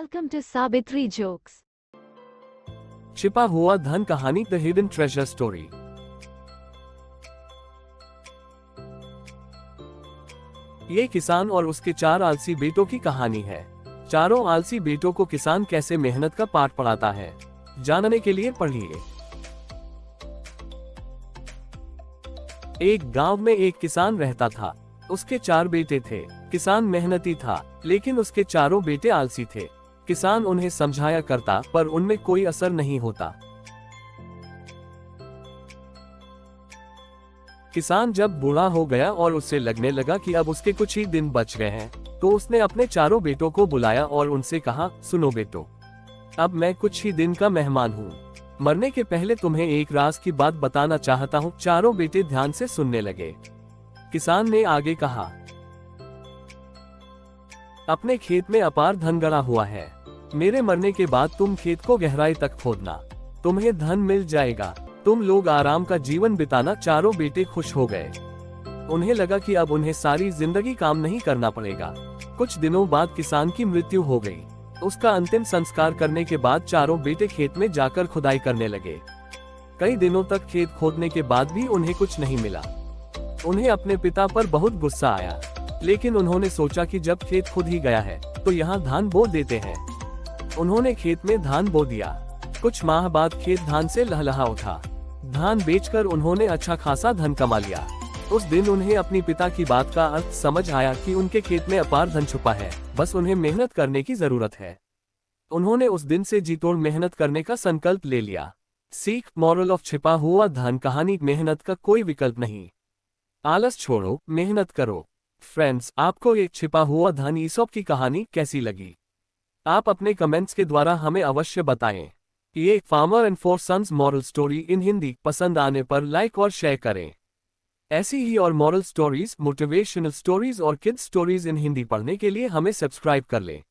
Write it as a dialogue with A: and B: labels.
A: Welcome to Sabitri Jokes.
B: छिपा हुआ धन कहानी द हिडन ट्रेजर स्टोरी। ये किसान और उसके 4 आलसी बेटों की कहानी है। चारों आलसी बेटों को किसान कैसे मेहनत का पाठ पढ़ाता है, जानने के लिए पढ़िए। एक गांव में एक किसान रहता था। उसके 4 बेटे थे। किसान मेहनती था, लेकिन उसके चारों बेटे आलसी थे। किसान उन्हें समझाया करता, पर उनमें कोई असर नहीं होता। किसान जब बूढ़ा हो गया और उसे लगने लगा कि अब उसके कुछ ही दिन बच गए हैं, तो उसने अपने चारों बेटों को बुलाया और उनसे कहा, सुनो बेटो, अब मैं कुछ ही दिन का मेहमान हूँ। मरने के पहले तुम्हें एक राज की बात बताना चाहता हूँ। चारों बेटे ध्यान से सुनने लगे। किसान ने आगे कहा, अपने खेत में अपार धन गड़ा हुआ है। मेरे मरने के बाद तुम खेत को गहराई तक खोदना, तुम्हें धन मिल जाएगा। तुम लोग आराम का जीवन बिताना। चारों बेटे खुश हो गए। उन्हें लगा कि अब उन्हें सारी जिंदगी काम नहीं करना पड़ेगा। कुछ दिनों बाद किसान की मृत्यु हो गई। उसका अंतिम संस्कार करने के बाद चारों बेटे खेत में जाकर खुदाई करने लगे। कई दिनों तक खेत खोदने के बाद भी उन्हें कुछ नहीं मिला। उन्हें अपने पिता पर बहुत गुस्सा आया, लेकिन उन्होंने सोचा कि जब खेत खुद ही गया है तो यहाँ धान बो देते हैं। उन्होंने खेत में धान बो दिया। कुछ माह बाद खेत धान से लहलहा उठा। धान बेचकर उन्होंने अच्छा खासा धन कमा लिया। उस दिन उन्हें अपनी पिता की बात का अर्थ समझ आया कि उनके खेत में अपार धन छुपा है, बस उन्हें मेहनत करने की जरूरत है। उन्होंने उस दिन से जी तोड़ मेहनत करने का संकल्प ले लिया। सीख, मॉरल ऑफ छिपा हुआ धन कहानी, मेहनत का कोई विकल्प नहीं। आलस छोड़ो, मेहनत करो। फ्रेंड्स, आपको ये छिपा हुआ धन ईसोप की कहानी कैसी लगी? आप अपने कमेंट्स के द्वारा हमें अवश्य बताएं। ये farmer and 4 sons moral story in Hindi पसंद आने पर लाइक और शेयर करें। ऐसी ही और मॉरल स्टोरीज, मोटिवेशनल स्टोरीज और किड्स स्टोरीज इन हिंदी पढ़ने के लिए हमें सब्सक्राइब कर लें।